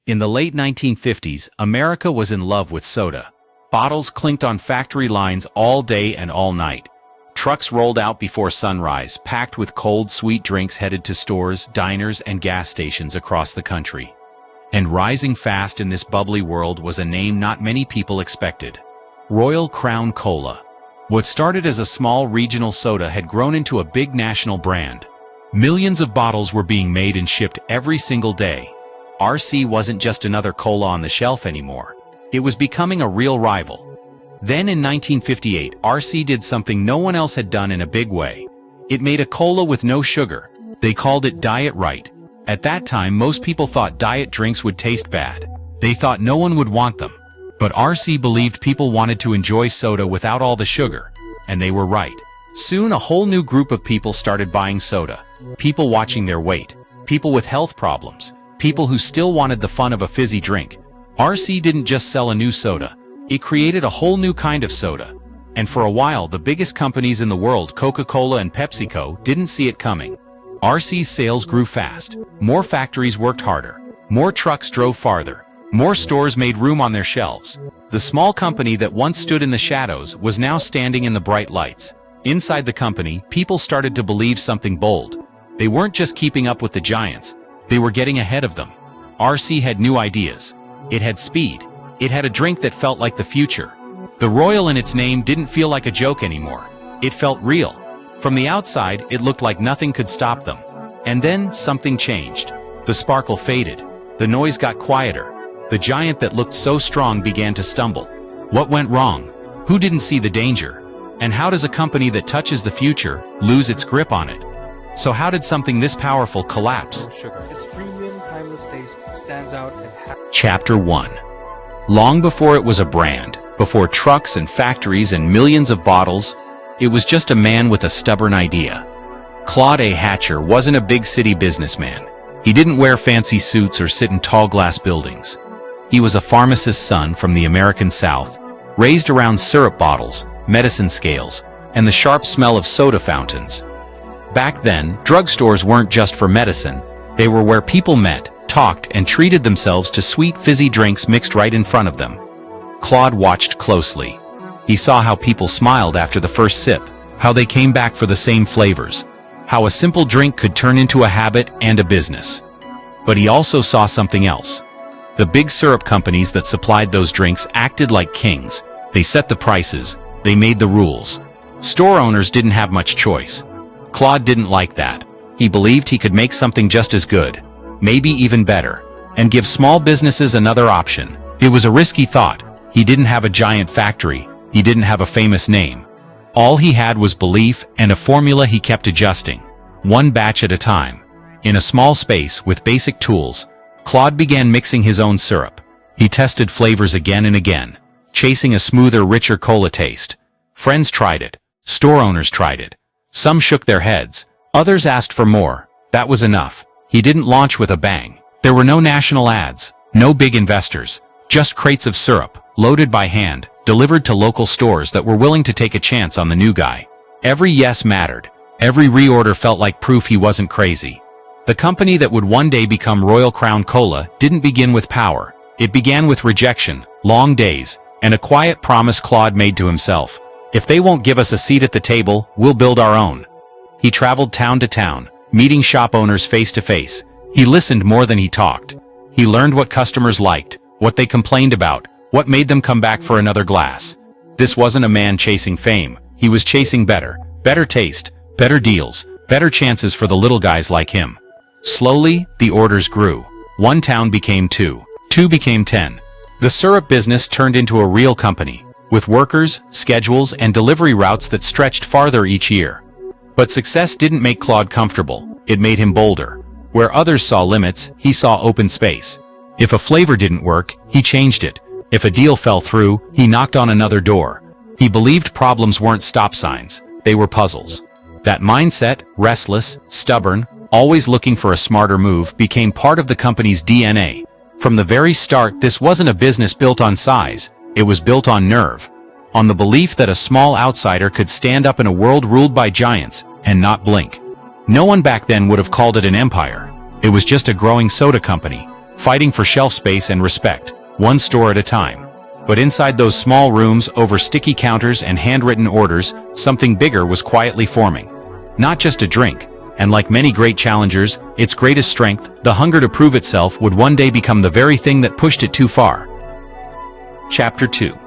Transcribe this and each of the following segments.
In the late 1950s, America was in love with soda. Bottles clinked on factory lines all day and all night. Trucks rolled out before sunrise, packed with cold, sweet drinks headed to stores, diners, and gas stations across the country. And rising fast in this bubbly world was a name not many people expected: Royal Crown Cola. What started as a small regional soda had grown into a big national brand. Millions of bottles were being made and shipped every single day. RC wasn't just another cola on the shelf anymore. It was becoming a real rival. Then in 1958, RC did something no one else had done in a big way. It made a cola with no sugar. They called it Diet Right. At that time, most people thought diet drinks would taste bad. They thought no one would want them. But RC believed people wanted to enjoy soda without all the sugar. And they were right. Soon a whole new group of people started buying soda. People watching their weight. People with health problems. People who still wanted the fun of a fizzy drink. RC didn't just sell a new soda. It created a whole new kind of soda. And for a while, the biggest companies in the world, Coca-Cola and PepsiCo, didn't see it coming. RC's sales grew fast. More factories worked harder. More trucks drove farther. More stores made room on their shelves. The small company that once stood in the shadows was now standing in the bright lights. Inside the company, people started to believe something bold. They weren't just keeping up with the giants. They were getting ahead of them. RC had new ideas. It had speed. It had a drink that felt like the future. The Royal in its name didn't feel like a joke anymore. It felt real. From the outside, it looked like nothing could stop them. And then something changed. The sparkle faded. The noise got quieter. The giant that looked so strong began to stumble. What went wrong? Who didn't see the danger? And how does a company that touches the future lose its grip on it? So how did something this powerful collapse? Its premium, timeless taste stands out and Chapter 1. Long before it was a brand, before trucks and factories and millions of bottles, it was just a man with a stubborn idea. Claude A. Hatcher wasn't a big city businessman. He didn't wear fancy suits or sit in tall glass buildings. He was a pharmacist's son from the American South, raised around syrup bottles, medicine scales, and the sharp smell of soda fountains. Back then, drugstores weren't just for medicine. They were where people met, talked, and treated themselves to sweet, fizzy drinks mixed right in front of them. Claude watched closely. He saw how people smiled after the first sip, how they came back for the same flavors, how a simple drink could turn into a habit and a business. But he also saw something else. The big syrup companies that supplied those drinks acted like kings. They set the prices. They made the rules. Store owners didn't have much choice. Claude didn't like that. He believed he could make something just as good, maybe even better, and give small businesses another option. It was a risky thought. He didn't have a giant factory. He didn't have a famous name. All he had was belief and a formula he kept adjusting, one batch at a time. In a small space with basic tools, Claude began mixing his own syrup. He tested flavors again and again, chasing a smoother, richer cola taste. Friends tried it. Store owners tried it. Some shook their heads. Others asked for more. That was enough. He didn't launch with a bang. There were no national ads, no big investors, just crates of syrup, loaded by hand, delivered to local stores that were willing to take a chance on the new guy. Every yes mattered. Every reorder felt like proof he wasn't crazy. The company that would one day become Royal Crown Cola didn't begin with power. It began with rejection, long days, and a quiet promise Claude made to himself. If they won't give us a seat at the table, we'll build our own. He traveled town to town, meeting shop owners face to face. He listened more than he talked. He learned what customers liked, what they complained about, what made them come back for another glass. This wasn't a man chasing fame. He was chasing better taste, better deals, better chances for the little guys like him. Slowly, the orders grew. One town became 2. 2 became 10. The syrup business turned into a real company, with workers, schedules, and delivery routes that stretched farther each year. But success didn't make Claude comfortable. It made him bolder. Where others saw limits, he saw open space. If a flavor didn't work, he changed it. If a deal fell through, he knocked on another door. He believed problems weren't stop signs. They were puzzles. That mindset, restless, stubborn, always looking for a smarter move, became part of the company's DNA. From the very start, this wasn't a business built on size. It was built on nerve. On the belief that a small outsider could stand up in a world ruled by giants and not blink. No one back then would have called it an empire. It was just a growing soda company. fighting for shelf space and respect, one store at a time. But inside those small rooms, over sticky counters and handwritten orders, something bigger was quietly forming. Not just a drink, and like many great challengers, its greatest strength, the hunger to prove itself, would one day become the very thing that pushed it too far. Chapter 2.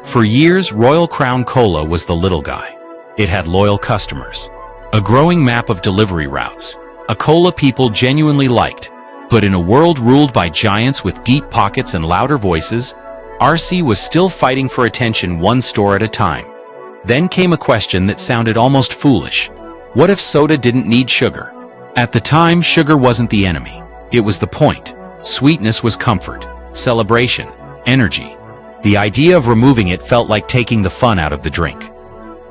For years, Royal Crown Cola was the little guy. It had loyal customers, a growing map of delivery routes, a cola people genuinely liked. But in a world ruled by giants with deep pockets and louder voices, RC was still fighting for attention, one store at a time. Then came a question that sounded almost foolish. What if soda didn't need sugar? At the time, sugar wasn't the enemy. It was the point. Sweetness was comfort, celebration, energy. The idea of removing it felt like taking the fun out of the drink.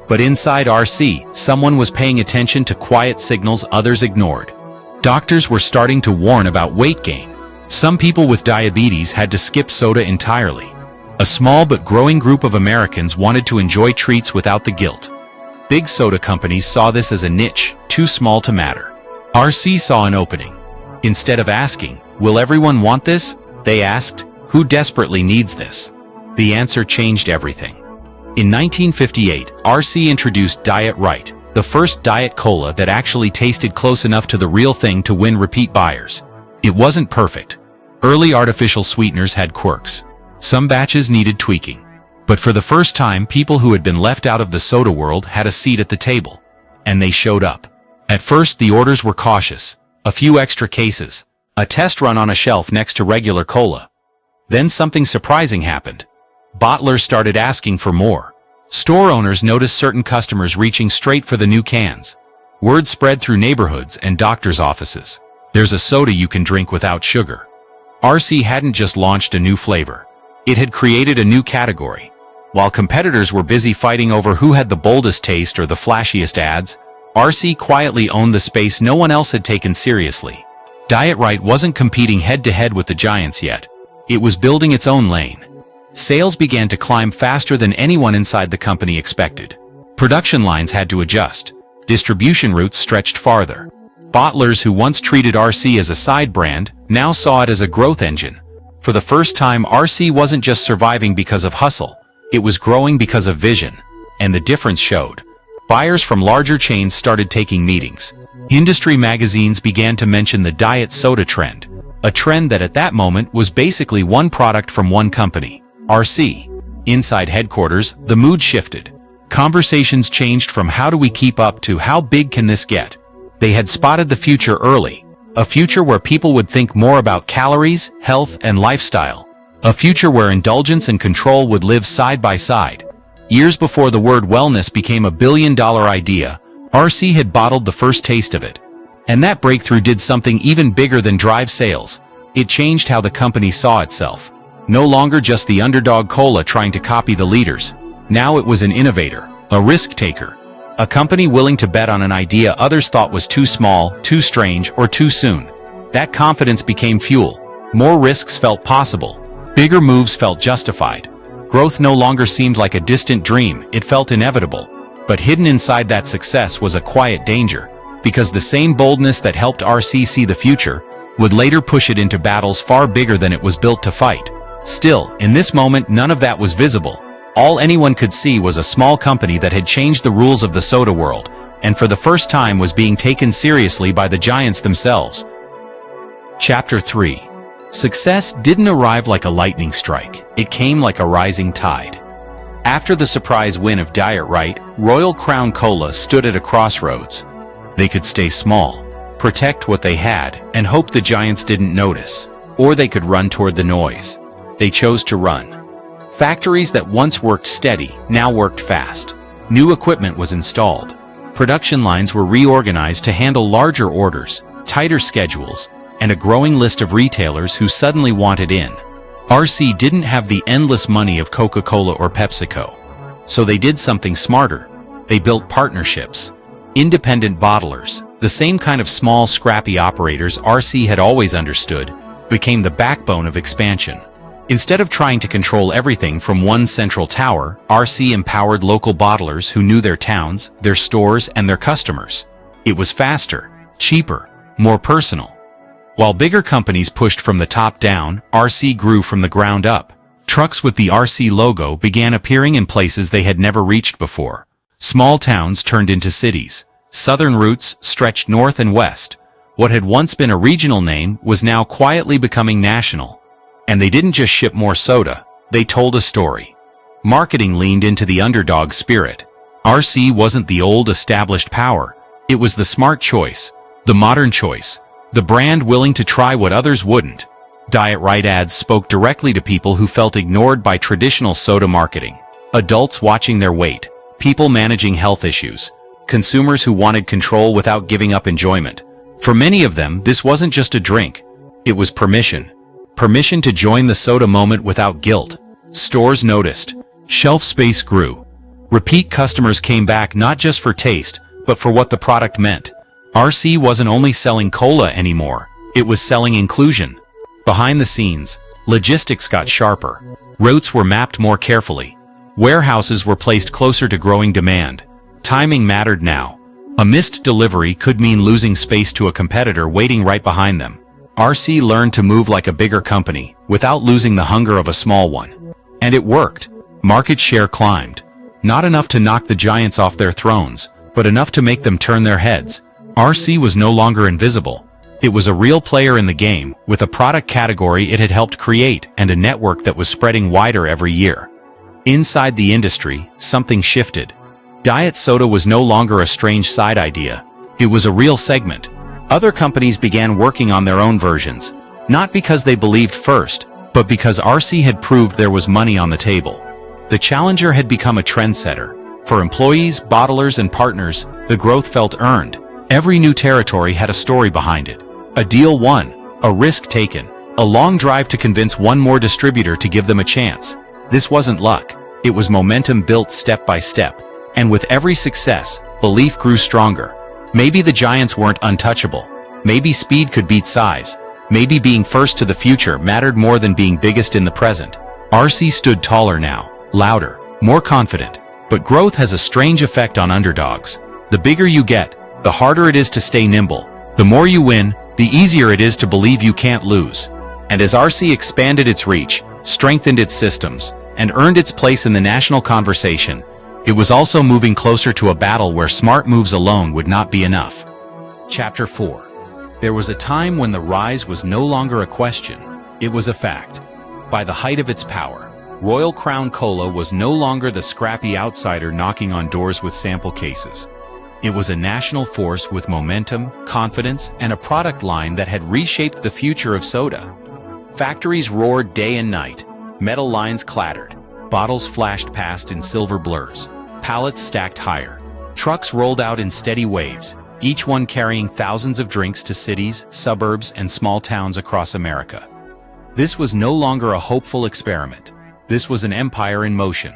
But inside RC, someone was paying attention to quiet signals others ignored. Doctors were starting to warn about weight gain. Some people with diabetes had to skip soda entirely. A small but growing group of Americans wanted to enjoy treats without the guilt. Big soda companies saw this as a niche, too small to matter. RC saw an opening. Instead of asking, "Will everyone want this?" they asked, "Who desperately needs this?" The answer changed everything. In 1958, RC introduced Diet Right, the first diet cola that actually tasted close enough to the real thing to win repeat buyers. It wasn't perfect. Early artificial sweeteners had quirks. Some batches needed tweaking. But for the first time, people who had been left out of the soda world had a seat at the table. And they showed up. At first, the orders were cautious. A few extra cases. A test run on a shelf next to regular cola. Then something surprising happened. Bottlers started asking for more. Store owners noticed certain customers reaching straight for the new cans. Word spread through neighborhoods and doctors' offices. There's a soda you can drink without sugar. RC hadn't just launched a new flavor. It had created a new category. While competitors were busy fighting over who had the boldest taste or the flashiest ads, RC quietly owned the space no one else had taken seriously. Diet Right wasn't competing head-to-head with the giants yet. It was building its own lane. Sales began to climb faster than anyone inside the company expected. Production lines had to adjust. Distribution routes stretched farther. Bottlers who once treated RC as a side brand now saw it as a growth engine. For the first time, RC wasn't just surviving because of hustle. It was growing because of vision. And the difference showed. Buyers from larger chains started taking meetings. Industry magazines began to mention the diet soda trend. A trend that at that moment was basically one product from one company, RC. Inside headquarters, the mood shifted. Conversations changed from how do we keep up to how big can this get? They had spotted the future early. A future where people would think more about calories, health, and lifestyle. A future where indulgence and control would live side by side. Years before the word wellness became a billion-dollar idea, RC had bottled the first taste of it. And that breakthrough did something even bigger than drive sales. It changed how the company saw itself. No longer just the underdog cola trying to copy the leaders. Now it was an innovator, a risk-taker. A company willing to bet on an idea others thought was too small, too strange, or too soon. That confidence became fuel. More risks felt possible. Bigger moves felt justified. Growth no longer seemed like a distant dream, it felt inevitable. But hidden inside that success was a quiet danger, because the same boldness that helped RC see the future would later push it into battles far bigger than it was built to fight. Still, in this moment, none of that was visible. All anyone could see was a small company that had changed the rules of the soda world, and for the first time was being taken seriously by the giants themselves. Chapter 3. Success didn't arrive like a lightning strike. It came like a rising tide. After the surprise win of Diet Right, Royal Crown Cola stood at a crossroads. They could stay small, protect what they had, and hope the giants didn't notice. Or they could run toward the noise. They chose to run. Factories that once worked steady now worked fast. New equipment was installed. Production lines were reorganized to handle larger orders, tighter schedules, and a growing list of retailers who suddenly wanted in. RC didn't have the endless money of Coca-Cola or PepsiCo. So they did something smarter. They built partnerships. Independent bottlers, the same kind of small, scrappy operators RC had always understood, became the backbone of expansion. Instead of trying to control everything from one central tower, RC empowered local bottlers who knew their towns, their stores, and their customers. It was faster, cheaper, more personal. While bigger companies pushed from the top down, RC grew from the ground up. Trucks with the RC logo began appearing in places they had never reached before. Small towns turned into cities. Southern routes stretched north and west. What had once been a regional name was now quietly becoming national. And they didn't just ship more soda, they told a story. Marketing leaned into the underdog spirit. RC wasn't the old established power. It was the smart choice, the modern choice, the brand willing to try what others wouldn't. Diet Right ads spoke directly to people who felt ignored by traditional soda marketing. Adults watching their weight, people managing health issues, consumers who wanted control without giving up enjoyment. For many of them, this wasn't just a drink. It was permission. Permission to join the soda moment without guilt. Stores noticed. Shelf space grew. Repeat customers came back not just for taste, but for what the product meant. RC wasn't only selling cola anymore. It was selling inclusion. Behind the scenes, logistics got sharper. Routes were mapped more carefully. Warehouses were placed closer to growing demand. Timing mattered now. A missed delivery could mean losing space to a competitor waiting right behind them. RC learned to move like a bigger company, without losing the hunger of a small one. And it worked. Market share climbed. Not enough to knock the giants off their thrones, but enough to make them turn their heads. RC was no longer invisible. It was a real player in the game, with a product category it had helped create and a network that was spreading wider every year. Inside the industry, something shifted. Diet soda was no longer a strange side idea. It was a real segment. Other companies began working on their own versions, not because they believed first, but because RC had proved there was money on the table. The challenger had become a trendsetter. For employees, bottlers, and partners, the growth felt earned. Every new territory had a story behind it. A deal won, a risk taken, a long drive to convince one more distributor to give them a chance. This wasn't luck. It was momentum built step by step. And with every success, belief grew stronger. Maybe the giants weren't untouchable. Maybe speed could beat size. Maybe being first to the future mattered more than being biggest in the present. RC stood taller now, louder, more confident. But growth has a strange effect on underdogs. The bigger you get, the harder it is to stay nimble. The more you win, the easier it is to believe you can't lose. And as RC expanded its reach, strengthened its systems, and earned its place in the national conversation, it was also moving closer to a battle where smart moves alone would not be enough. Chapter 4. There was a time when the rise was no longer a question, it was a fact. By the height of its power, Royal Crown Cola was no longer the scrappy outsider knocking on doors with sample cases. It was a national force with momentum, confidence, and a product line that had reshaped the future of soda. Factories roared day and night. Metal lines clattered. Bottles flashed past in silver blurs. Pallets stacked higher. Trucks rolled out in steady waves, each one carrying thousands of drinks to cities, suburbs, and small towns across America. This was no longer a hopeful experiment. This was an empire in motion.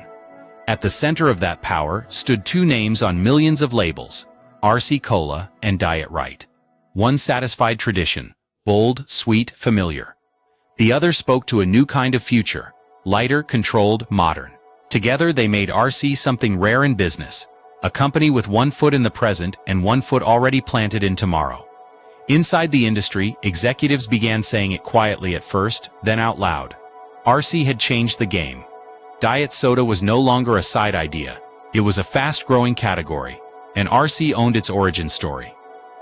At the center of that power stood two names on millions of labels, RC Cola and Diet Right. One satisfied tradition, bold, sweet, familiar. The other spoke to a new kind of future, lighter, controlled, modern. Together they made RC something rare in business, a company with one foot in the present and one foot already planted in tomorrow. Inside the industry, executives began saying it quietly at first, then out loud. RC had changed the game. Diet soda was no longer a side idea. It was a fast-growing category, and RC owned its origin story.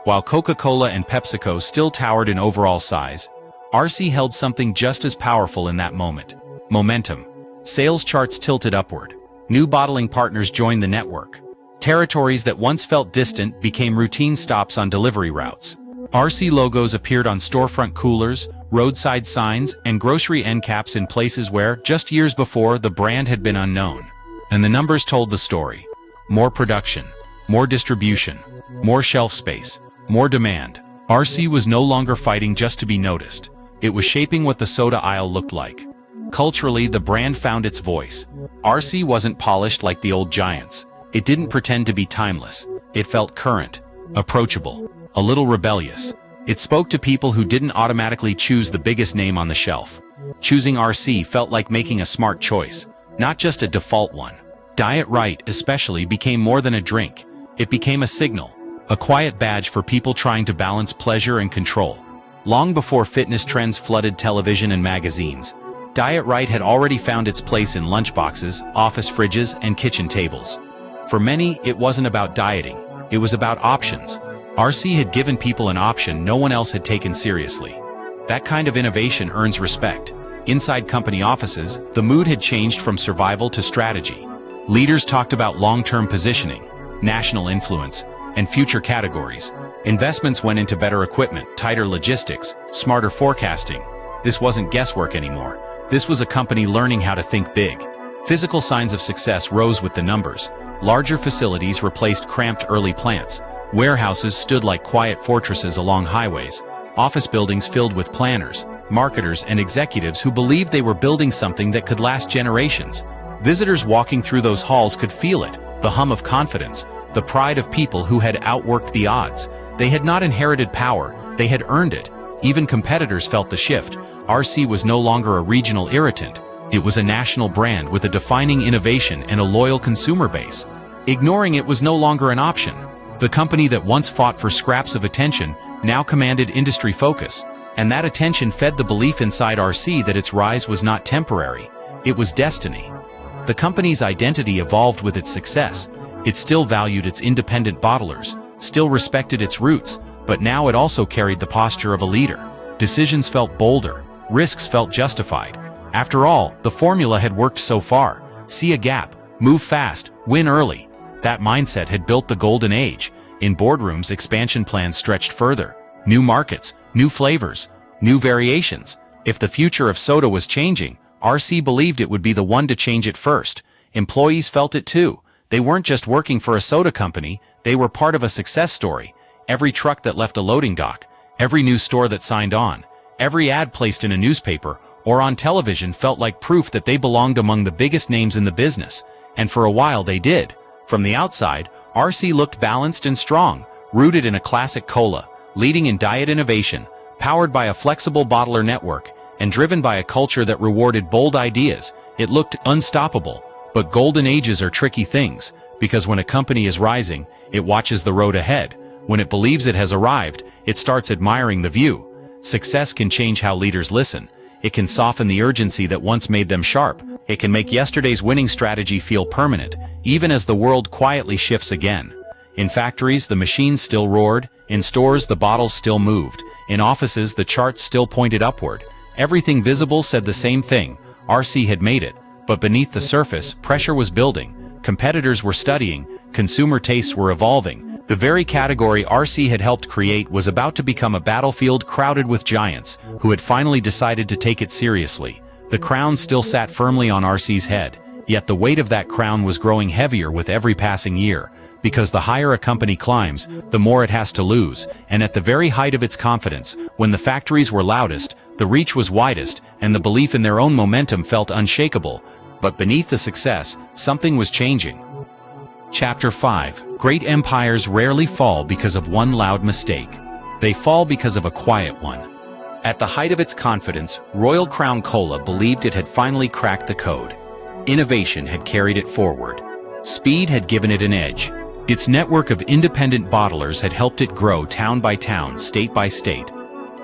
While Coca-Cola and PepsiCo still towered in overall size, RC held something just as powerful in that moment. Momentum. Sales charts tilted upward. New bottling partners joined the network. Territories that once felt distant became routine stops on delivery routes. RC logos appeared on storefront coolers, roadside signs, and grocery end caps in places where, just years before, the brand had been unknown. And the numbers told the story. More production, more distribution, more shelf space, more demand. RC was no longer fighting just to be noticed. It was shaping what the soda aisle looked like. Culturally, the brand found its voice. RC wasn't polished like the old giants. It didn't pretend to be timeless. It felt current, approachable, a little rebellious. It spoke to people who didn't automatically choose the biggest name on the shelf. Choosing RC felt like making a smart choice, not just a default one. Diet Right especially became more than a drink. It became a signal, a quiet badge for people trying to balance pleasure and control. Long before fitness trends flooded television and magazines, Diet Right had already found its place in lunchboxes, office fridges, and kitchen tables. For many, it wasn't about dieting, it was about options. RC had given people an option no one else had taken seriously. That kind of innovation earns respect. Inside company offices, the mood had changed from survival to strategy. Leaders talked about long-term positioning, national influence, and future categories. Investments went into better equipment, tighter logistics, smarter forecasting. This wasn't guesswork anymore. This was a company learning how to think big. Physical signs of success rose with the numbers. Larger facilities replaced cramped early plants. Warehouses stood like quiet fortresses along highways. Office buildings filled with planners, marketers, and executives who believed they were building something that could last generations. Visitors walking through those halls could feel it, the hum of confidence, the pride of people who had outworked the odds. They had not inherited power, they had earned it. Even competitors felt the shift. RC was no longer a regional irritant. It was a national brand with a defining innovation and a loyal consumer base. Ignoring it was no longer an option. The company that once fought for scraps of attention now commanded industry focus, and that attention fed the belief inside RC that its rise was not temporary, it was destiny. The company's identity evolved with its success. It still valued its independent bottlers, still respected its roots, but now it also carried the posture of a leader. Decisions felt bolder, risks felt justified. After all, the formula had worked so far. See a gap, move fast, win early. That mindset had built the golden age. In boardrooms, expansion plans stretched further. New markets, new flavors, new variations. If the future of soda was changing, RC believed it would be the one to change it first. Employees felt it too. They weren't just working for a soda company, they were part of a success story. Every truck that left a loading dock, every new store that signed on, every ad placed in a newspaper or on television felt like proof that they belonged among the biggest names in the business. And for a while they did. From the outside, RC looked balanced and strong, rooted in a classic cola, leading in diet innovation, powered by a flexible bottler network, and driven by a culture that rewarded bold ideas. It looked unstoppable. But golden ages are tricky things, because when a company is rising, it watches the road ahead. When it believes it has arrived, it starts admiring the view. Success can change how leaders listen. It can soften the urgency that once made them sharp. It can make yesterday's winning strategy feel permanent, even as the world quietly shifts again. In factories, the machines still roared. In stores, the bottles still moved. In offices, the charts still pointed upward. Everything visible said the same thing. RC had made it. But beneath the surface, pressure was building. Competitors were studying. Consumer tastes were evolving. The very category RC had helped create was about to become a battlefield crowded with giants who had finally decided to take it seriously. The crown still sat firmly on RC's head, yet the weight of that crown was growing heavier with every passing year, because the higher a company climbs, the more it has to lose. And at the very height of its confidence, when the factories were loudest, the reach was widest, and the belief in their own momentum felt unshakable. But beneath the success, something was changing. Chapter 5. Great empires rarely fall because of one loud mistake. They fall because of a quiet one. At the height of its confidence, Royal Crown Cola believed it had finally cracked the code. Innovation had carried it forward. Speed had given it an edge. Its network of independent bottlers had helped it grow town by town, state by state.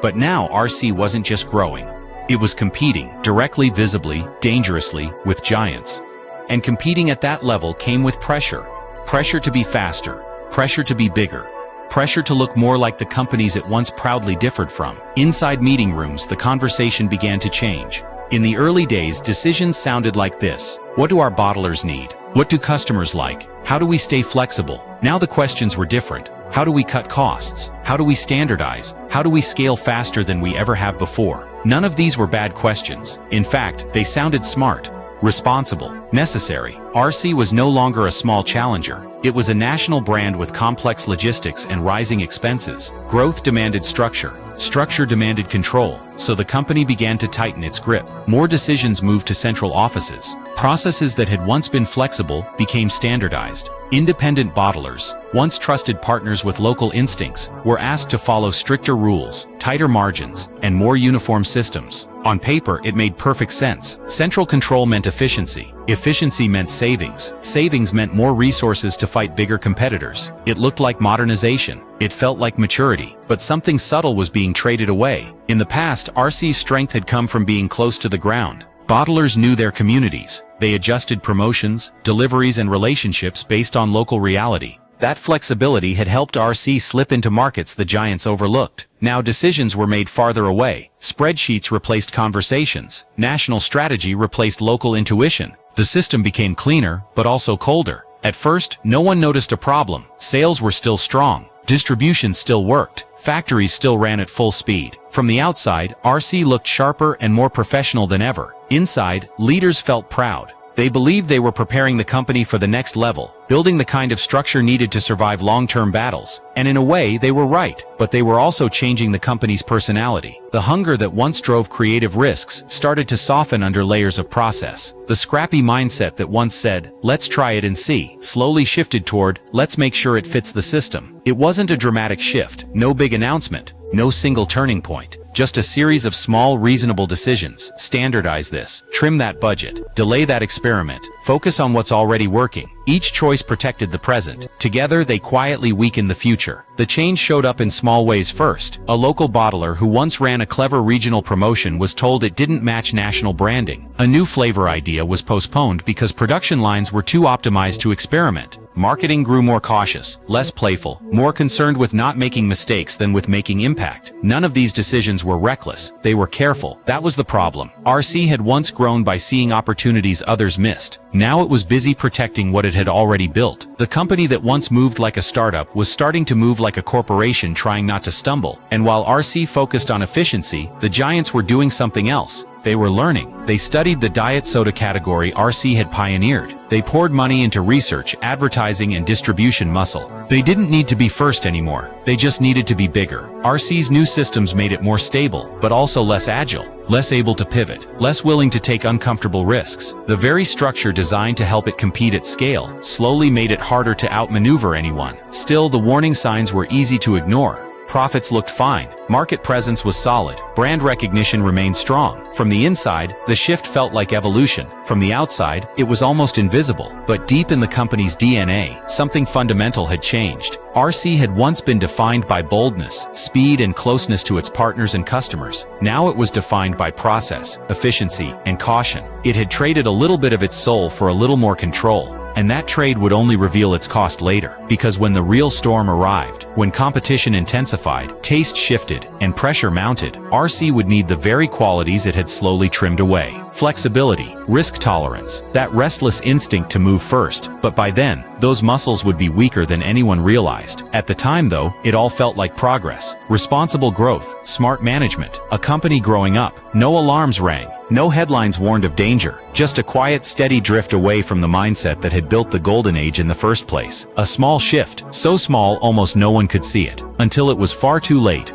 But now RC wasn't just growing. It was competing, directly, visibly, dangerously, with giants. And competing at that level came with pressure. Pressure to be faster, pressure to be bigger, pressure to look more like the companies it once proudly differed from. Inside meeting rooms, the conversation began to change. In the early days, decisions sounded like this. What do our bottlers need? What do customers like? How do we stay flexible? Now the questions were different. How do we cut costs? How do we standardize? How do we scale faster than we ever have before? None of these were bad questions. In fact, they sounded smart, responsible, necessary. RC was no longer a small challenger. It was a national brand with complex logistics and rising expenses. Growth demanded structure. Structure demanded control, so the company began to tighten its grip. More decisions moved to central offices. Processes that had once been flexible became standardized. Independent bottlers, once trusted partners with local instincts, were asked to follow stricter rules, tighter margins, and more uniform systems. On paper, it made perfect sense. Central control meant efficiency. Efficiency meant savings. Savings meant more resources to fight bigger competitors. It looked like modernization. It felt like maturity. But something subtle was being traded away. In the past, RC's strength had come from being close to the ground. Bottlers knew their communities. They adjusted promotions, deliveries, and relationships based on local reality. That flexibility had helped RC slip into markets the giants overlooked. Now decisions were made farther away. Spreadsheets replaced conversations. National strategy replaced local intuition. The system became cleaner, but also colder. At first, no one noticed a problem. Sales were still strong. Distribution still worked. Factories still ran at full speed. From the outside, RC looked sharper and more professional than ever. Inside, leaders felt proud. They believed they were preparing the company for the next level, building the kind of structure needed to survive long-term battles. And in a way, they were right, but they were also changing the company's personality. The hunger that once drove creative risks started to soften under layers of process. The scrappy mindset that once said, "Let's try it and see," slowly shifted toward, "Let's make sure it fits the system." It wasn't a dramatic shift, no big announcement, no single turning point. Just a series of small, reasonable decisions. Standardize this, trim that budget, delay that experiment, focus on what's already working. Each choice protected the present. Together, they quietly weakened the future. The change showed up in small ways first. A local bottler who once ran a clever regional promotion was told it didn't match national branding. A new flavor idea was postponed because production lines were too optimized to experiment. Marketing grew more cautious, less playful, more concerned with not making mistakes than with making impact. None of these decisions were reckless. They were careful. That was the problem. RC had once grown by seeing opportunities others missed. Now it was busy protecting what it had already built. The company that once moved like a startup was starting to move like a corporation trying not to stumble. And while RC focused on efficiency, the giants were doing something else. They were learning. They studied the diet soda category RC had pioneered. They poured money into research, advertising, and distribution muscle. They didn't need to be first anymore. They just needed to be bigger. RC's new systems made it more stable, but also less agile, less able to pivot, less willing to take uncomfortable risks. The very structure designed to help it compete at scale slowly made it harder to outmaneuver anyone. Still, the warning signs were easy to ignore. Profits looked fine, market presence was solid, brand recognition remained strong. From the inside, the shift felt like evolution. From the outside, it was almost invisible. But deep in the company's DNA, something fundamental had changed. RC had once been defined by boldness, speed, and closeness to its partners and customers. Now it was defined by process, efficiency, and caution. It had traded a little bit of its soul for a little more control. And that trade would only reveal its cost later. Because when the real storm arrived, when competition intensified, taste shifted, and pressure mounted, RC would need the very qualities it had slowly trimmed away. Flexibility, risk tolerance, that restless instinct to move first. But by then, those muscles would be weaker than anyone realized. At the time though, it all felt like progress. Responsible growth, smart management, a company growing up. No alarms rang. No headlines warned of danger, just a quiet, steady drift away from the mindset that had built the golden age in the first place. A small shift, so small almost no one could see it, until it was far too late.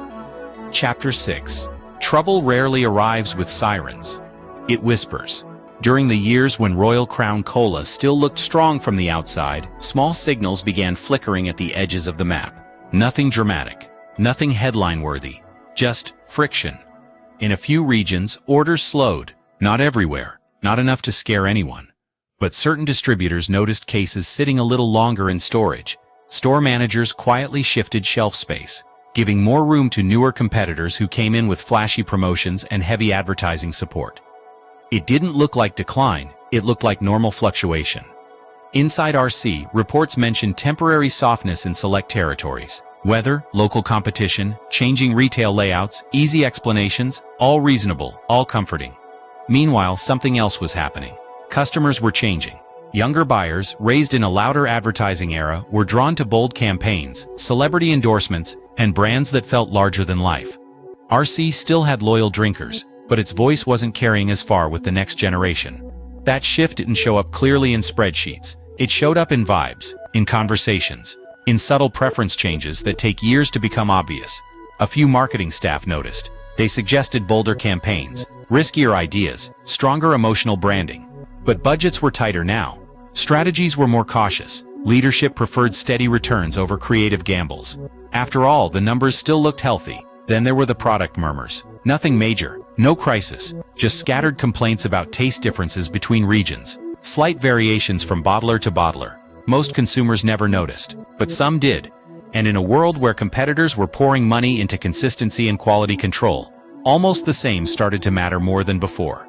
Chapter 6. Trouble rarely arrives with sirens. It whispers. During the years when Royal Crown Cola still looked strong from the outside, small signals began flickering at the edges of the map. Nothing dramatic, nothing headline-worthy, just friction. In a few regions, orders slowed. Not everywhere, not enough to scare anyone. But certain distributors noticed cases sitting a little longer in storage. Store managers quietly shifted shelf space, giving more room to newer competitors who came in with flashy promotions and heavy advertising support. It didn't look like decline, it looked like normal fluctuation. Inside RC, reports mentioned temporary softness in select territories. Weather, local competition, changing retail layouts, easy explanations, all reasonable, all comforting. Meanwhile, something else was happening. Customers were changing. Younger buyers, raised in a louder advertising era, were drawn to bold campaigns, celebrity endorsements, and brands that felt larger than life. RC still had loyal drinkers, but its voice wasn't carrying as far with the next generation. That shift didn't show up clearly in spreadsheets. It showed up in vibes, in conversations, in subtle preference changes that take years to become obvious. A few marketing staff noticed. They suggested bolder campaigns, riskier ideas, stronger emotional branding. But budgets were tighter now. Strategies were more cautious. Leadership preferred steady returns over creative gambles. After all, the numbers still looked healthy. Then there were the product murmurs. Nothing major, no crisis, just scattered complaints about taste differences between regions. Slight variations from bottler to bottler. Most consumers never noticed, but some did. And in a world where competitors were pouring money into consistency and quality control, Almost the same started to matter more than before.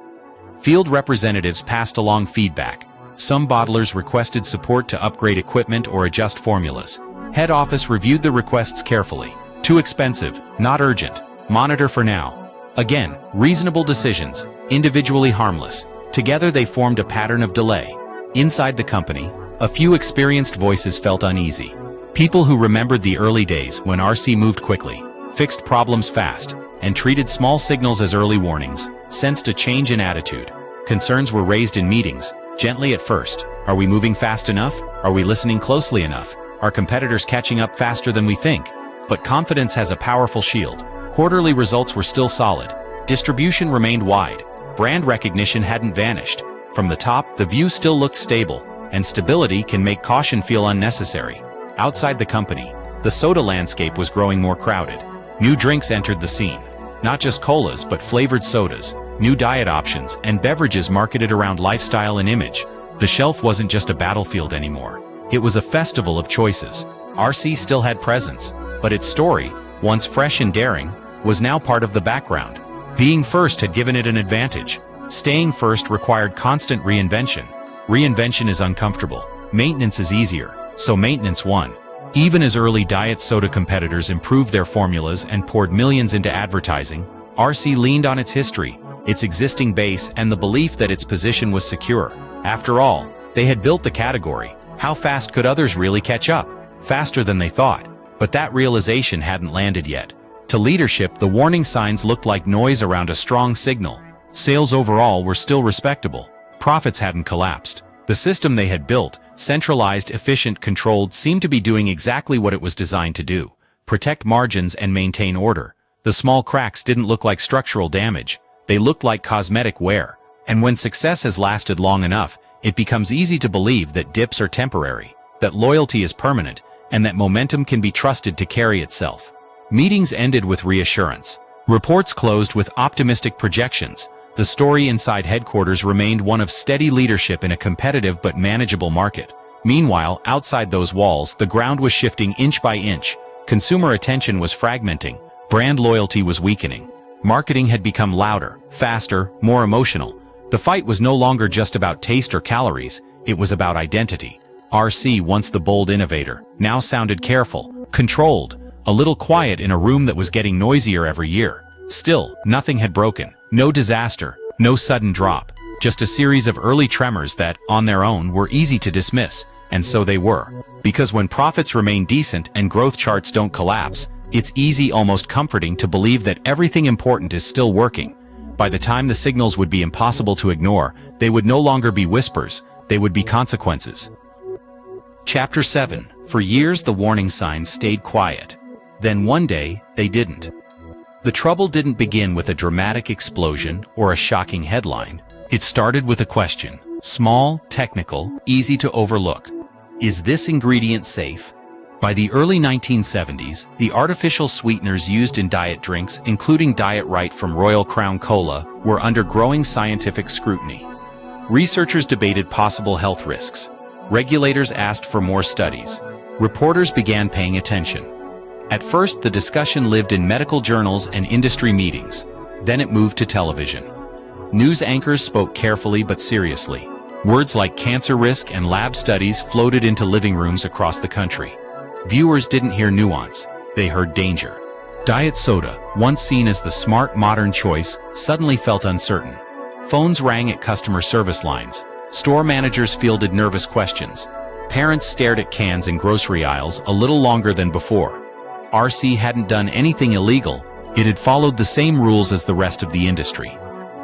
Field representatives passed along feedback. Some bottlers requested support to upgrade equipment or adjust formulas. Head office reviewed the requests carefully. Too expensive, not urgent, monitor for now. Again, reasonable decisions, individually harmless. Together they formed a pattern of delay. Inside the company, a few experienced voices felt uneasy. People who remembered the early days when RC moved quickly, fixed problems fast, and treated small signals as early warnings, sensed a change in attitude. Concerns were raised in meetings, gently at first. Are we moving fast enough? Are we listening closely enough? Are competitors catching up faster than we think? But confidence has a powerful shield. Quarterly results were still solid. Distribution remained wide. Brand recognition hadn't vanished. From the top, the view still looked stable, and stability can make caution feel unnecessary. Outside the company, the soda landscape was growing more crowded. New drinks entered the scene. Not just colas, but flavored sodas, new diet options, and beverages marketed around lifestyle and image. The shelf wasn't just a battlefield anymore. It was a festival of choices. RC still had presence, but its story, once fresh and daring, was now part of the background. Being first had given it an advantage. Staying first required constant reinvention. Reinvention is uncomfortable. Maintenance is easier, so maintenance won. Even as early diet soda competitors improved their formulas and poured millions into advertising, RC leaned on its history, its existing base, and the belief that its position was secure. After all, they had built the category. How fast could others really catch up? Faster than they thought. But that realization hadn't landed yet. To leadership, the warning signs looked like noise around a strong signal. Sales overall were still respectable. Profits hadn't collapsed. The system they had built, centralized, efficient, controlled, seemed to be doing exactly what it was designed to do: protect margins and maintain order. The small cracks didn't look like structural damage. They looked like cosmetic wear. And when success has lasted long enough, it becomes easy to believe that dips are temporary, that loyalty is permanent, and that momentum can be trusted to carry itself. Meetings ended with reassurance. Reports closed with optimistic projections. The story inside headquarters remained one of steady leadership in a competitive but manageable market. Meanwhile, outside those walls, the ground was shifting inch by inch. Consumer attention was fragmenting. Brand loyalty was weakening. Marketing had become louder, faster, more emotional. The fight was no longer just about taste or calories, it was about identity. RC, once the bold innovator, now sounded careful, controlled, a little quiet in a room that was getting noisier every year. Still, nothing had broken. No disaster, no sudden drop, just a series of early tremors that, on their own, were easy to dismiss, and so they were. Because when profits remain decent and growth charts don't collapse, it's easy, almost comforting, to believe that everything important is still working. By the time the signals would be impossible to ignore, they would no longer be whispers, they would be consequences. Chapter 7. For years the warning signs stayed quiet. Then one day, they didn't. The trouble didn't begin with a dramatic explosion or a shocking headline. It started with a question. Small, technical, easy to overlook. Is this ingredient safe? By the early 1970s, the artificial sweeteners used in diet drinks, including Diet Right from Royal Crown Cola, were under growing scientific scrutiny. Researchers debated possible health risks. Regulators asked for more studies. Reporters began paying attention. At first, the discussion lived in medical journals and industry meetings. Then it moved to television. News anchors spoke carefully but seriously. Words like cancer risk and lab studies floated into living rooms across the country. Viewers didn't hear nuance, they heard danger. Diet soda, once seen as the smart, modern choice, suddenly felt uncertain. Phones rang at customer service lines. Store managers fielded nervous questions. Parents stared at cans in grocery aisles a little longer than before. RC hadn't done anything illegal, it had followed the same rules as the rest of the industry.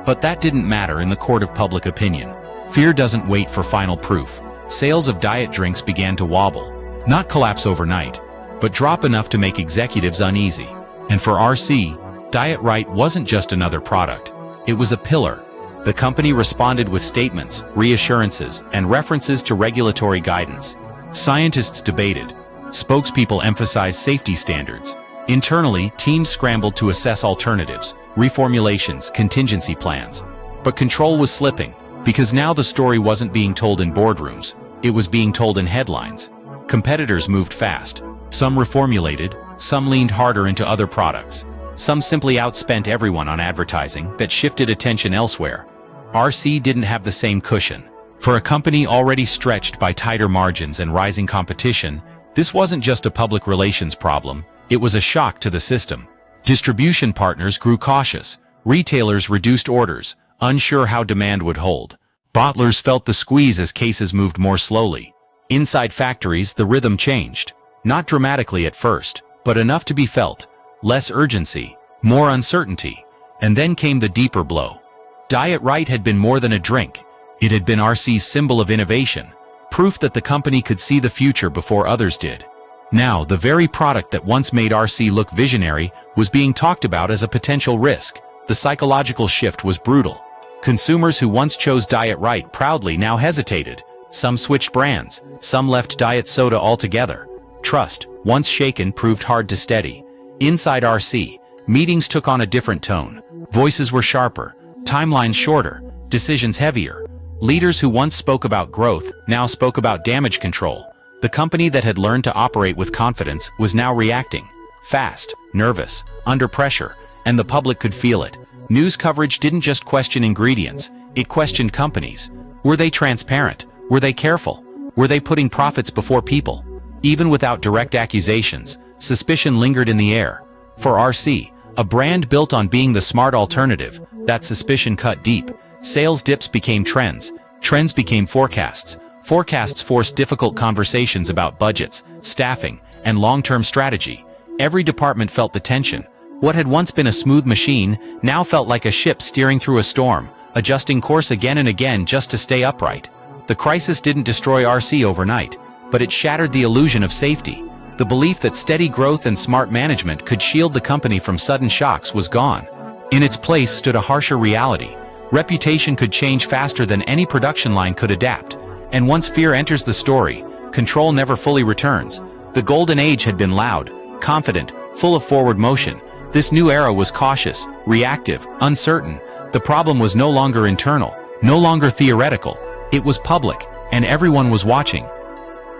But that didn't matter in the court of public opinion. Fear doesn't wait for final proof. Sales of diet drinks began to wobble. Not collapse overnight, but drop enough to make executives uneasy. And for RC, Diet Right wasn't just another product. It was a pillar. The company responded with statements, reassurances, and references to regulatory guidance. Scientists debated. Spokespeople emphasized safety standards. Internally, teams scrambled to assess alternatives, reformulations, contingency plans. But control was slipping, because now the story wasn't being told in boardrooms, it was being told in headlines. Competitors moved fast. Some reformulated, some leaned harder into other products. Some simply outspent everyone on advertising that shifted attention elsewhere. RC didn't have the same cushion. For a company already stretched by tighter margins and rising competition, this wasn't just a public relations problem, it was a shock to the system. Distribution partners grew cautious. Retailers reduced orders, unsure how demand would hold. Bottlers felt the squeeze as cases moved more slowly. Inside factories, the rhythm changed. Not dramatically at first, but enough to be felt. Less urgency, more uncertainty. And then came the deeper blow. Diet Right had been more than a drink. It had been RC's symbol of innovation, proof that the company could see the future before others did. Now, the very product that once made RC look visionary was being talked about as a potential risk. The psychological shift was brutal. Consumers who once chose Diet Right proudly now hesitated. Some switched brands, some left diet soda altogether. Trust, once shaken, proved hard to steady. Inside RC, meetings took on a different tone. Voices were sharper, timelines shorter, decisions heavier. Leaders who once spoke about growth now spoke about damage control. The company that had learned to operate with confidence was now reacting. Fast, nervous, under pressure, and the public could feel it. News coverage didn't just question ingredients, it questioned companies. Were they transparent? Were they careful? Were they putting profits before people? Even without direct accusations, suspicion lingered in the air. For RC, a brand built on being the smart alternative, that suspicion cut deep. Sales dips became trends. Trends became forecasts. Forecasts forced difficult conversations about budgets, staffing, and long-term strategy. Every department felt the tension. What had once been a smooth machine now felt like a ship steering through a storm, adjusting course again and again just to stay upright. The crisis didn't destroy RC overnight, but it shattered the illusion of safety. The belief that steady growth and smart management could shield the company from sudden shocks was gone. In its place stood a harsher reality. Reputation could change faster than any production line could adapt. And once fear enters the story, control never fully returns. The golden age had been loud, confident, full of forward motion. This new era was cautious, reactive, uncertain. The problem was no longer internal, no longer theoretical. It was public, and everyone was watching.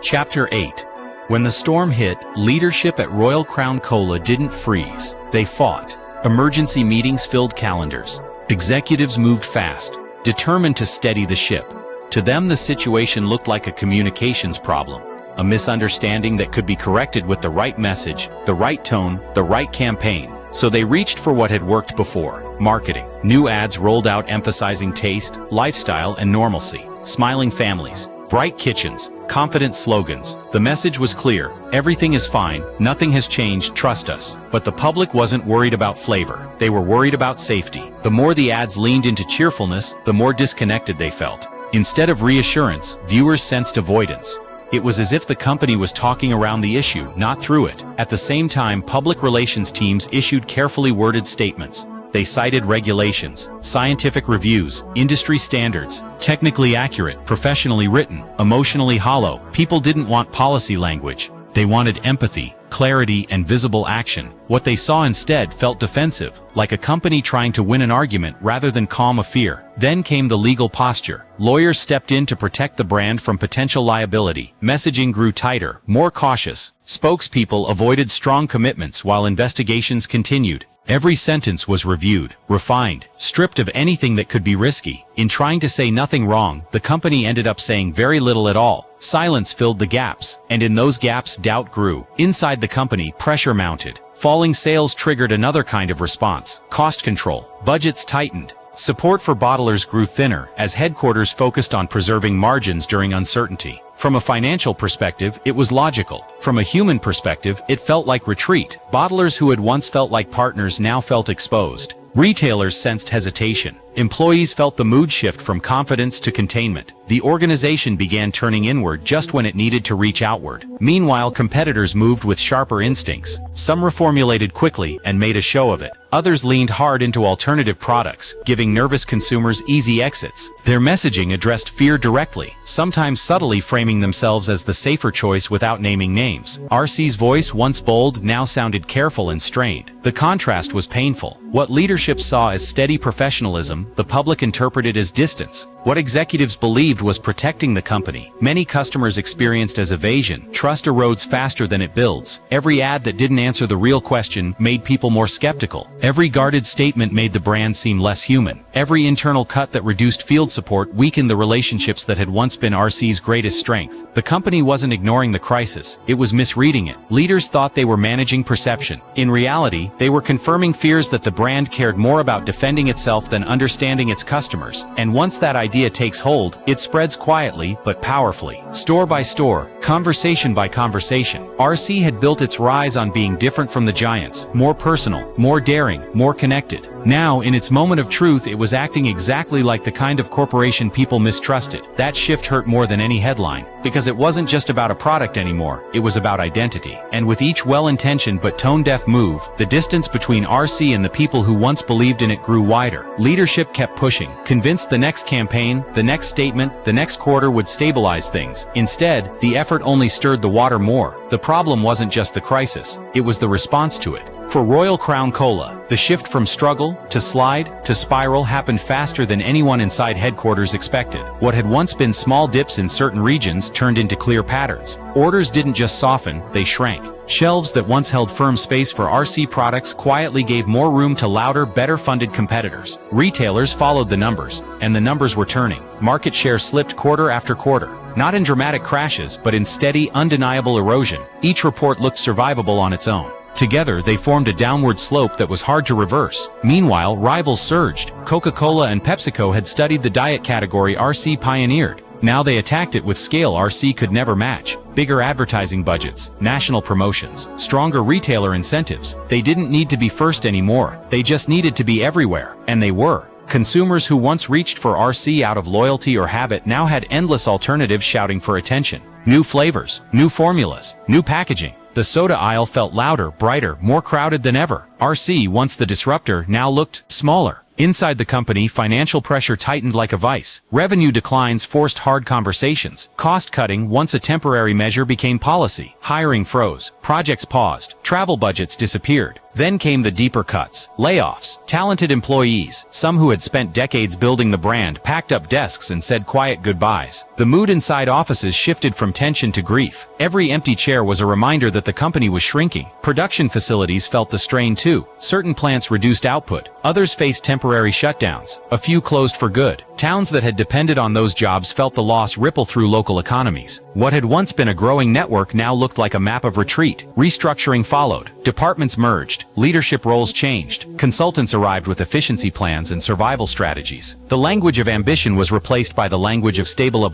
Chapter 8. When the storm hit, leadership at Royal Crown Cola didn't freeze. They fought. Emergency meetings filled calendars. Executives moved fast, determined to steady the ship. To them, the situation looked like a communications problem, a misunderstanding that could be corrected with the right message, the right tone, the right campaign. So they reached for what had worked before: marketing. New ads rolled out emphasizing taste, lifestyle, and normalcy. Smiling families, bright kitchens, confident slogans. The message was clear: everything is fine, nothing has changed, trust us. But the public wasn't worried about flavor. They were worried about safety. The more the ads leaned into cheerfulness, the more disconnected they felt. Instead of reassurance, viewers sensed avoidance. It was as if the company was talking around the issue, not through it. At the same time, public relations teams issued carefully worded statements. They cited regulations, scientific reviews, industry standards, technically accurate, professionally written, emotionally hollow. People didn't want policy language. They wanted empathy, clarity, and visible action. What they saw instead felt defensive, like a company trying to win an argument rather than calm a fear. Then came the legal posture. Lawyers stepped in to protect the brand from potential liability. Messaging grew tighter, more cautious. Spokespeople avoided strong commitments while investigations continued. Every sentence was reviewed, refined, stripped of anything that could be risky. In trying to say nothing wrong, the company ended up saying very little at all. Silence filled the gaps, and in those gaps doubt grew. Inside the company, pressure mounted. Falling sales triggered another kind of response: cost control. Budgets tightened. Support for bottlers grew thinner as headquarters focused on preserving margins during uncertainty. From a financial perspective, it was logical. From a human perspective, it felt like retreat. Bottlers who had once felt like partners now felt exposed. Retailers sensed hesitation. Employees felt the mood shift from confidence to containment. The organization began turning inward just when it needed to reach outward. Meanwhile, competitors moved with sharper instincts. Some reformulated quickly and made a show of it. Others leaned hard into alternative products, giving nervous consumers easy exits. Their messaging addressed fear directly, sometimes subtly framing themselves as the safer choice without naming names. RC's voice, once bold, now sounded careful and strained. The contrast was painful. What leadership saw as steady professionalism, the public interpreted as distance. What executives believed was protecting the company, many customers experienced as evasion. Trust erodes faster than it builds. Every ad that didn't answer the real question made people more skeptical. Every guarded statement made the brand seem less human. Every internal cut that reduced field support weakened the relationships that had once been RC's greatest strength. The company wasn't ignoring the crisis, it was misreading it. Leaders thought they were managing perception. In reality, they were confirming fears that the brand cared more about defending itself than understanding its customers. And once that idea takes hold, it spreads quietly but powerfully. Store by store, conversation by conversation, RC had built its rise on being different from the giants, more personal, more daring, more connected. Now, in its moment of truth, it was acting exactly like the kind of corporation people mistrusted. That shift hurt more than any headline, because it wasn't just about a product anymore, it was about identity. And with each well-intentioned but tone-deaf move, the distance between RC and the people who once believed in it grew wider. Leadership kept pushing, convinced the next campaign, the next statement, the next quarter would stabilize things. Instead, the effort only stirred the water more. The problem wasn't just the crisis, it was the response to it. For Royal Crown Cola, the shift from struggle, to slide, to spiral happened faster than anyone inside headquarters expected. What had once been small dips in certain regions turned into clear patterns. Orders didn't just soften, they shrank. Shelves that once held firm space for RC products quietly gave more room to louder, better-funded competitors. Retailers followed the numbers, and the numbers were turning. Market share slipped quarter after quarter. Not in dramatic crashes, but in steady, undeniable erosion. Each report looked survivable on its own. Together, they formed a downward slope that was hard to reverse. Meanwhile, rivals surged. Coca-Cola and PepsiCo had studied the diet category RC pioneered. Now they attacked it with scale RC could never match. Bigger advertising budgets, national promotions, stronger retailer incentives. They didn't need to be first anymore. They just needed to be everywhere. And they were. Consumers who once reached for RC out of loyalty or habit now had endless alternatives shouting for attention. New flavors, new formulas, new packaging. The soda aisle felt louder, brighter, more crowded than ever. RC, once the disruptor, now looked smaller. Inside the company, financial pressure tightened like a vice. Revenue declines forced hard conversations. Cost-cutting, once a temporary measure, became policy. Hiring froze. Projects paused. Travel budgets disappeared. Then came the deeper cuts. Layoffs. Talented employees, some who had spent decades building the brand, packed up desks and said quiet goodbyes. The mood inside offices shifted from tension to grief. Every empty chair was a reminder that the company was shrinking. Production facilities felt the strain too. Certain plants reduced output. Others faced temporary shutdowns. A few closed for good. Towns that had depended on those jobs felt the loss ripple through local economies. What had once been a growing network now looked like a map of retreat. Restructuring followed. Departments merged. Leadership roles changed. Consultants arrived with efficiency plans and survival strategies. The language of ambition was replaced by the language of stabilization.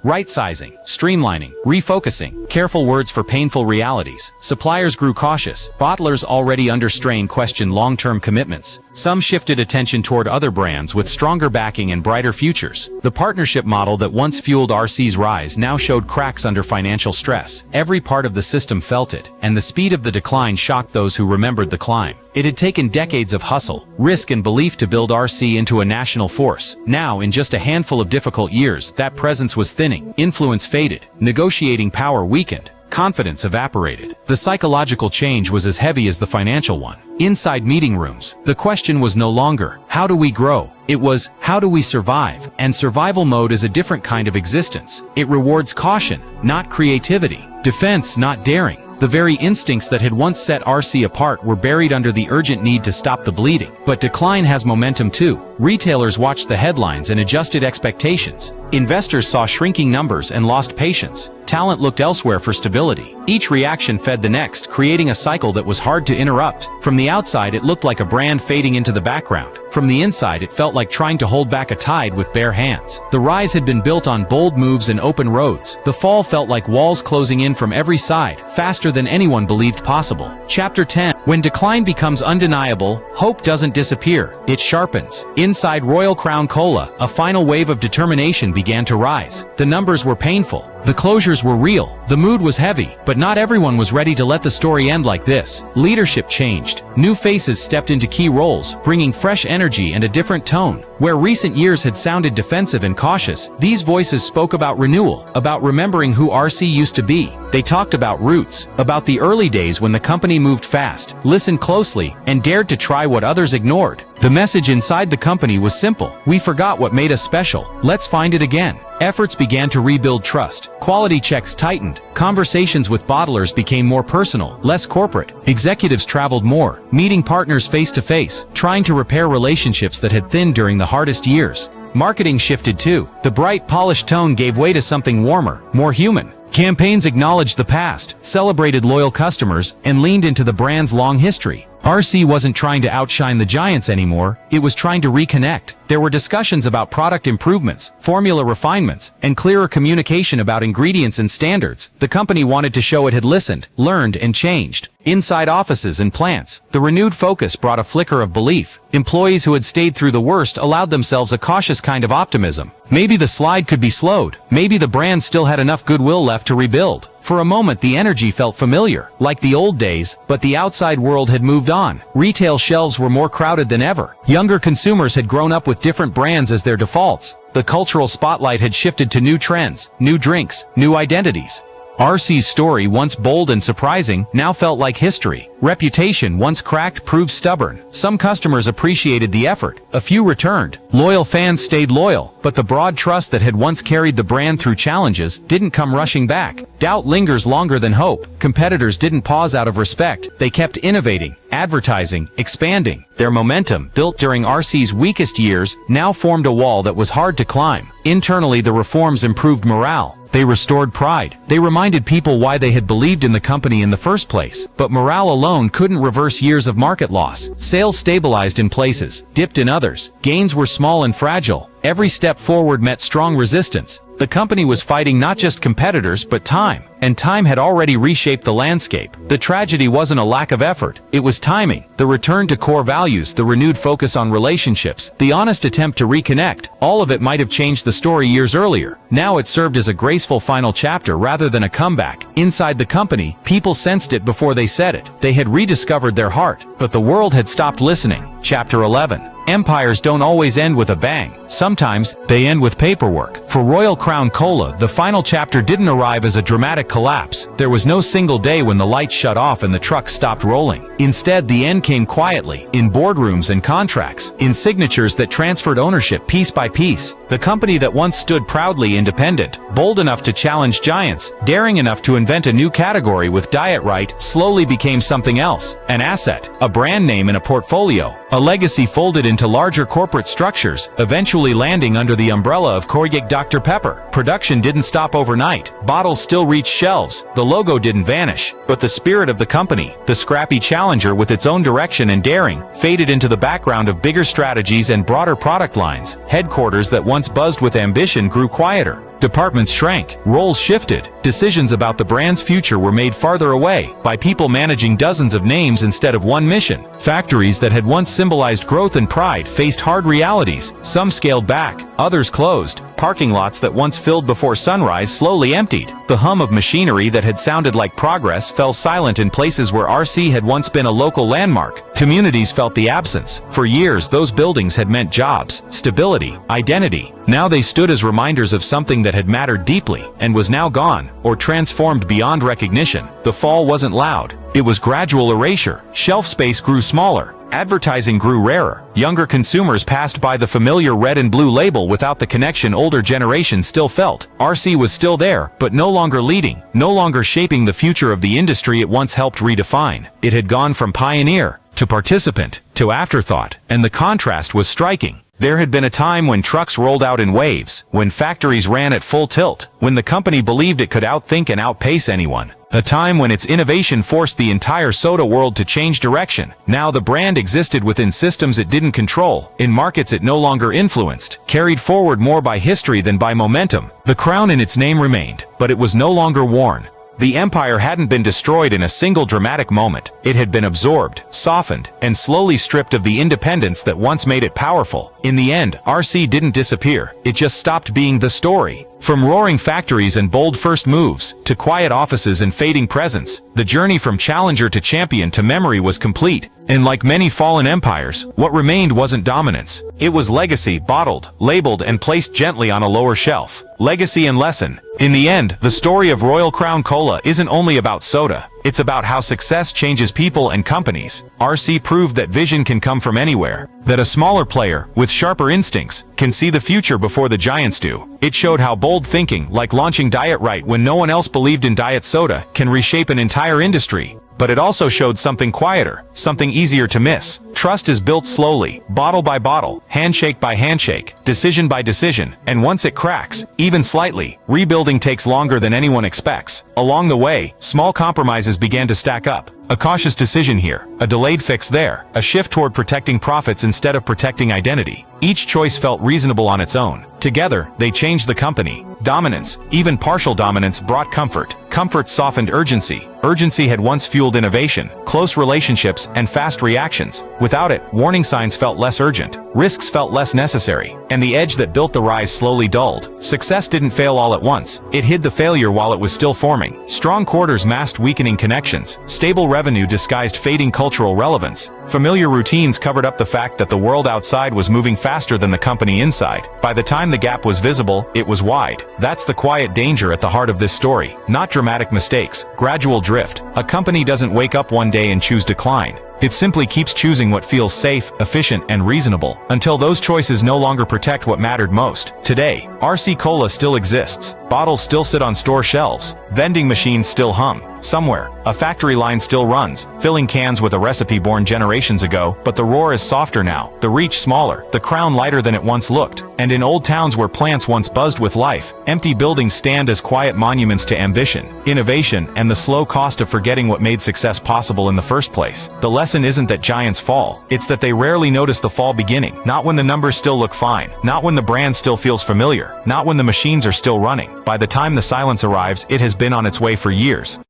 Right-sizing, streamlining, refocusing. Careful words for painful realities. Suppliers grew cautious. Bottlers already under strain questioned long-term commitments. Some shifted attention toward other brands with stronger backing and brighter futures. The partnership model that once fueled RC's rise now showed cracks under financial stress. Every part of the system felt it, and the speed of the decline shocked those who remembered the climb. It had taken decades of hustle, risk and belief to build RC into a national force. Now, in just a handful of difficult years, that presence was thinning. Influence faded. Negotiating power weakened. Confidence evaporated. The psychological change was as heavy as the financial one. Inside meeting rooms, the question was no longer, how do we grow? It was, how do we survive? And survival mode is a different kind of existence. It rewards caution, not creativity. Defense, not daring. The very instincts that had once set RC apart were buried under the urgent need to stop the bleeding. But decline has momentum too. Retailers watched the headlines and adjusted expectations. Investors saw shrinking numbers and lost patience. Talent looked elsewhere for stability. Each reaction fed the next, creating a cycle that was hard to interrupt. From the outside, it looked like a brand fading into the background. From the inside, it felt like trying to hold back a tide with bare hands. The rise had been built on bold moves and open roads. The fall felt like walls closing in from every side, faster than anyone believed possible. Chapter 10. When decline becomes undeniable, hope doesn't disappear, it sharpens. Inside Royal Crown Cola, a final wave of determination began to rise. The numbers were painful. The closures were real, the mood was heavy, but not everyone was ready to let the story end like this. Leadership changed. New faces stepped into key roles, bringing fresh energy and a different tone. Where recent years had sounded defensive and cautious, these voices spoke about renewal, about remembering who RC used to be. They talked about roots, about the early days when the company moved fast, listened closely, and dared to try what others ignored. The message inside the company was simple: we forgot what made us special. Let's find it again. Efforts began to rebuild trust. Quality checks tightened. Conversations with bottlers became more personal, less corporate. Executives traveled more, meeting partners face to face, trying to repair relationships that had thinned during the hardest years. Marketing shifted too. The bright, polished tone gave way to something warmer, more human. Campaigns acknowledged the past, celebrated loyal customers, and leaned into the brand's long history. RC wasn't trying to outshine the giants anymore, it was trying to reconnect. There were discussions about product improvements, formula refinements, and clearer communication about ingredients and standards. The company wanted to show it had listened, learned, and changed. Inside offices and plants, the renewed focus brought a flicker of belief. Employees who had stayed through the worst allowed themselves a cautious kind of optimism. Maybe the slide could be slowed. Maybe the brand still had enough goodwill left to rebuild. For a moment the energy felt familiar, like the old days, but the outside world had moved on. Retail shelves were more crowded than ever. Younger consumers had grown up with different brands as their defaults. The cultural spotlight had shifted to new trends, new drinks, new identities. RC's story, once bold and surprising, now felt like history. Reputation, once cracked, proved stubborn. Some customers appreciated the effort. A few returned. Loyal fans stayed loyal, but the broad trust that had once carried the brand through challenges didn't come rushing back. Doubt lingers longer than hope. Competitors didn't pause out of respect. They kept innovating, advertising, expanding. Their momentum, built during RC's weakest years, now formed a wall that was hard to climb. Internally, the reforms improved morale. They restored pride. They reminded people why they had believed in the company in the first place. But morale alone couldn't reverse years of market loss. Sales stabilized in places, dipped in others. Gains were small and fragile. Every step forward met strong resistance. The company was fighting not just competitors but time, and time had already reshaped the landscape. The tragedy wasn't a lack of effort, it was timing. The return to core values, the renewed focus on relationships, the honest attempt to reconnect, all of it might have changed the story years earlier. Now it served as a graceful final chapter rather than a comeback. Inside the company, people sensed it before they said it. They had rediscovered their heart, but the world had stopped listening. Chapter 11. Empires don't always end with a bang. Sometimes, they end with paperwork. For Royal Crown Cola, the final chapter didn't arrive as a dramatic collapse. There was no single day when the lights shut off and the truck stopped rolling. Instead, the end came quietly, in boardrooms and contracts, in signatures that transferred ownership piece by piece. The company that once stood proudly independent, bold enough to challenge giants, daring enough to invent a new category with Diet Right, slowly became something else. An asset, a brand name in a portfolio, a legacy folded into larger corporate structures, eventually landing under the umbrella of Coke Dr. Pepper. Production didn't stop overnight. Bottles still reached shelves. The logo didn't vanish. But the spirit of the company, the scrappy challenger with its own direction and daring, faded into the background of bigger strategies and broader product lines. Headquarters that once buzzed with ambition grew quieter. Departments shrank, roles shifted, decisions about the brand's future were made farther away, by people managing dozens of names instead of one mission. Factories that had once symbolized growth and pride faced hard realities. Some scaled back, others closed. Parking lots that once filled before sunrise slowly emptied. The hum of machinery that had sounded like progress fell silent in places where RC had once been a local landmark. Communities felt the absence. For years, those buildings had meant jobs, stability, identity. Now they stood as reminders of something that had mattered deeply, and was now gone, or transformed beyond recognition. The fall wasn't loud. It was gradual erasure. Shelf space grew smaller. Advertising grew rarer. Younger consumers passed by the familiar red and blue label without the connection older generations still felt. RC was still there, but no longer leading, no longer shaping the future of the industry it once helped redefine. It had gone from pioneer, to participant, to afterthought, and the contrast was striking. There had been a time when trucks rolled out in waves, when factories ran at full tilt, when the company believed it could outthink and outpace anyone. A time when its innovation forced the entire soda world to change direction. Now the brand existed within systems it didn't control, in markets it no longer influenced, carried forward more by history than by momentum. The crown in its name remained, but it was no longer worn. The empire hadn't been destroyed in a single dramatic moment. It had been absorbed, softened, and slowly stripped of the independence that once made it powerful. In the end, RC didn't disappear. It just stopped being the story. From roaring factories and bold first moves, to quiet offices and fading presence, the journey from challenger to champion to memory was complete. And like many fallen empires, what remained wasn't dominance. It was legacy, bottled, labeled, and placed gently on a lower shelf. Legacy and lesson. In the end, the story of Royal Crown Cola isn't only about soda. It's about how success changes people and companies. RC proved that vision can come from anywhere. That a smaller player, with sharper instincts, can see the future before the giants do. It showed how bold thinking, like launching Diet Right when no one else believed in diet soda, can reshape an entire industry. But it also showed something quieter, something easier to miss. Trust is built slowly, bottle by bottle, handshake by handshake, decision by decision, and once it cracks, even slightly, rebuilding takes longer than anyone expects. Along the way, small compromises began to stack up. A cautious decision here, a delayed fix there, a shift toward protecting profits instead of protecting identity. Each choice felt reasonable on its own. Together, they changed the company. Dominance, even partial dominance, brought comfort. Comfort softened urgency. Urgency had once fueled innovation, close relationships, and fast reactions. Without it, warning signs felt less urgent. Risks felt less necessary. And the edge that built the rise slowly dulled. Success didn't fail all at once. It hid the failure while it was still forming. Strong quarters masked weakening connections. Stable revenue disguised fading cultural relevance. Familiar routines covered up the fact that the world outside was moving faster than the company inside. By the time the gap was visible, it was wide. That's the quiet danger at the heart of this story. Not dramatic mistakes, gradual drift. A company doesn't wake up one day and choose decline. It simply keeps choosing what feels safe, efficient, and reasonable, until those choices no longer protect what mattered most. Today, RC Cola still exists. Bottles still sit on store shelves. Vending machines still hum. Somewhere, a factory line still runs, filling cans with a recipe born generations ago, but the roar is softer now, the reach smaller, the crown lighter than it once looked. And in old towns where plants once buzzed with life, empty buildings stand as quiet monuments to ambition, innovation, and the slow cost of forgetting what made success possible in the first place. The lesson isn't that giants fall, it's that they rarely notice the fall beginning. Not when the numbers still look fine, not when the brand still feels familiar, not when the machines are still running. By the time the silence arrives, it has been on its way for years.